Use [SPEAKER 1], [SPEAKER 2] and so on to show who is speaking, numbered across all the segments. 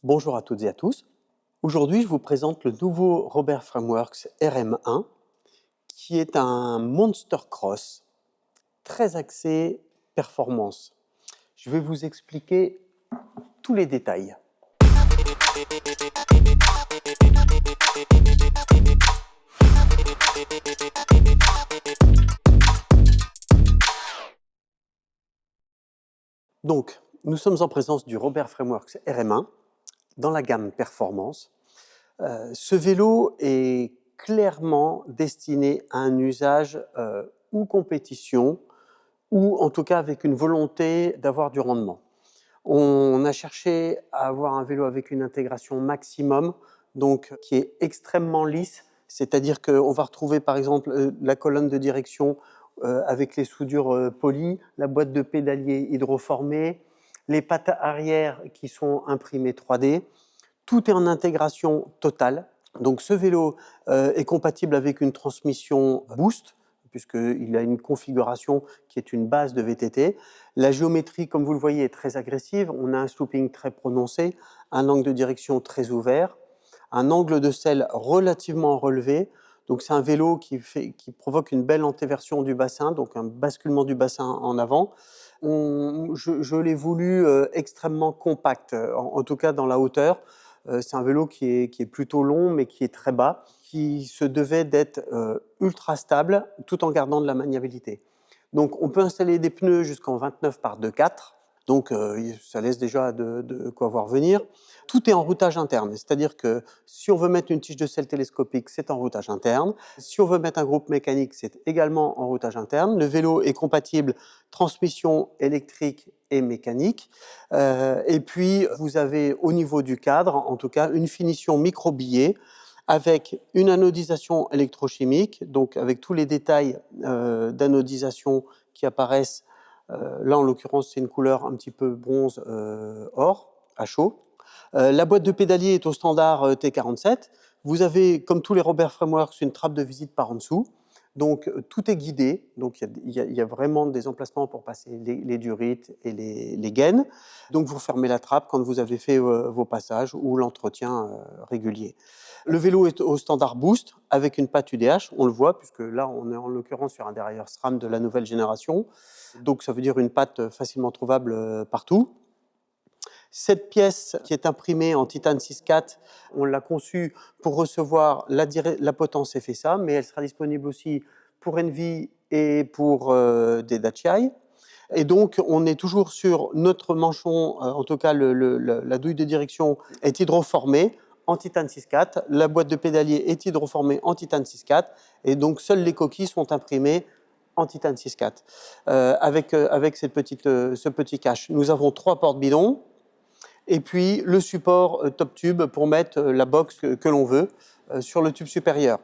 [SPEAKER 1] Bonjour à toutes et à tous. Aujourd'hui, je vous présente le nouveau Robert Frameworks RM1 qui est un monster cross très axé performance. Je vais vous expliquer tous les détails. Donc, nous sommes en présence du Robert Frameworks RM1 dans la gamme performance. Ce vélo est clairement destiné à un usage ou compétition, ou en tout cas avec une volonté d'avoir du rendement. On a cherché à avoir un vélo avec une intégration maximum, donc qui est extrêmement lisse, c'est-à-dire qu'on va retrouver par exemple la colonne de direction avec les soudures polies, la boîte de pédalier hydroformée, les pattes arrière qui sont imprimées 3D. Tout est en intégration totale. Donc ce vélo est compatible avec une transmission Boost, puisqu'il a une configuration qui est une base de VTT. La géométrie, comme vous le voyez, est très agressive. On a un slooping très prononcé, un angle de direction très ouvert, un angle de selle relativement relevé. Donc c'est un vélo qui provoque une belle antéversion du bassin, donc un basculement du bassin en avant. Je l'ai voulu extrêmement compact, en tout cas dans la hauteur. C'est un vélo qui est plutôt long, mais qui est très bas, qui se devait d'être ultra stable, tout en gardant de la maniabilité. Donc, on peut installer des pneus jusqu'en 29 par 2,4. Donc, ça laisse déjà de quoi voir venir. Tout est en routage interne, c'est-à-dire que si on veut mettre une tige de selle télescopique, c'est en routage interne. Si on veut mettre un groupe mécanique, c'est également en routage interne. Le vélo est compatible transmission électrique et mécanique. Et puis, vous avez au niveau du cadre, en tout cas, une finition micro-billet avec une anodisation électrochimique, donc avec tous les détails d'anodisation qui apparaissent. Là, en l'occurrence, c'est une couleur un petit peu bronze or, à chaud. La boîte de pédalier est au standard T47. Vous avez, comme tous les Robert Frameworks, une trappe de visite par en dessous. Donc, tout est guidé. Donc, il y a vraiment des emplacements pour passer les durites et les gaines. Donc, vous fermez la trappe quand vous avez fait vos passages ou l'entretien régulier. Le vélo est au standard Boost avec une patte UDH. On le voit, puisque là, on est en l'occurrence sur un dérailleur SRAM de la nouvelle génération. Donc, ça veut dire une patte facilement trouvable partout. Cette pièce qui est imprimée en titane 6,4, on l'a conçue pour recevoir la potence FSA, mais elle sera disponible aussi pour Envy et pour des Dacia. Et donc, on est toujours sur notre manchon, en tout cas la douille de direction est hydroformée en titane 6,4, la boîte de pédalier est hydroformée en titane 6,4, et donc seules les coquilles sont imprimées en titane 6,4, avec ce petit cache. Nous avons 3 porte-bidons, et puis le support top tube pour mettre la box que l'on veut sur le tube supérieur.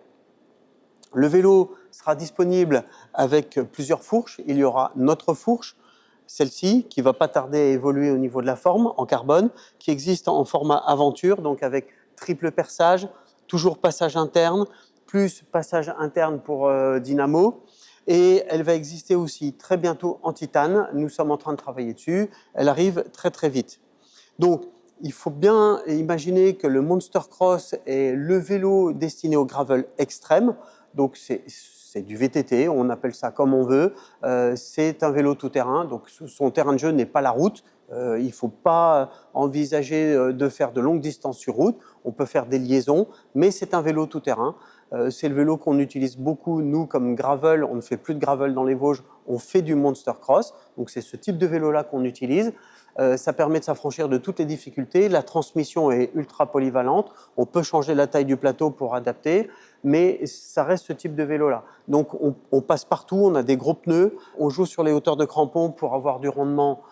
[SPEAKER 1] Le vélo sera disponible avec plusieurs fourches. Il y aura notre fourche, celle-ci, qui ne va pas tarder à évoluer au niveau de la forme en carbone, qui existe en format aventure, donc avec triple perçage, toujours passage interne, plus passage interne pour dynamo. Et elle va exister aussi très bientôt en titane. Nous sommes en train de travailler dessus. Elle arrive très très vite. Donc, il faut bien imaginer que le Monster Cross est le vélo destiné au gravel extrême. Donc, c'est du VTT, on appelle ça comme on veut. C'est un vélo tout-terrain, donc son terrain de jeu n'est pas la route. Il ne faut pas envisager de faire de longues distances sur route. On peut faire des liaisons, mais c'est un vélo tout-terrain. C'est le vélo qu'on utilise beaucoup, nous, comme gravel. On ne fait plus de gravel dans les Vosges, on fait du Monster Cross. Donc, c'est ce type de vélo-là qu'on utilise. Ça permet de s'affranchir de toutes les difficultés. La transmission est ultra polyvalente. On peut changer la taille du plateau pour adapter, mais ça reste ce type de vélo-là. Donc, on passe partout, on a des gros pneus, on joue sur les hauteurs de crampons pour avoir du rendement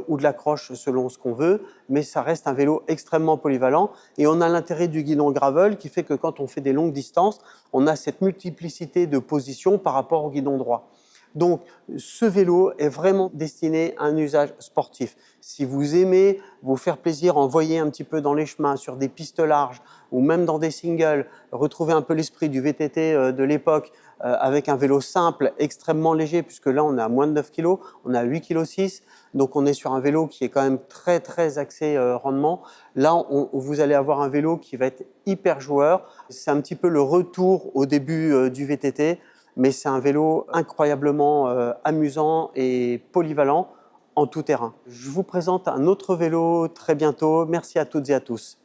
[SPEAKER 1] ou de l'accroche selon ce qu'on veut, mais ça reste un vélo extrêmement polyvalent. Et on a l'intérêt du guidon gravel qui fait que quand on fait des longues distances, on a cette multiplicité de positions par rapport au guidon droit. Donc, ce vélo est vraiment destiné à un usage sportif. Si vous aimez vous faire plaisir, envoyer un petit peu dans les chemins, sur des pistes larges ou même dans des singles, retrouver un peu l'esprit du VTT de l'époque avec un vélo simple, extrêmement léger, puisque là on est à moins de 9 kg, on est à 8,6 kg, donc on est sur un vélo qui est quand même très très axé rendement. Là, vous allez avoir un vélo qui va être hyper joueur. C'est un petit peu le retour au début du VTT, mais c'est un vélo incroyablement amusant et polyvalent en tout terrain. Je vous présente un autre vélo très bientôt. Merci à toutes et à tous.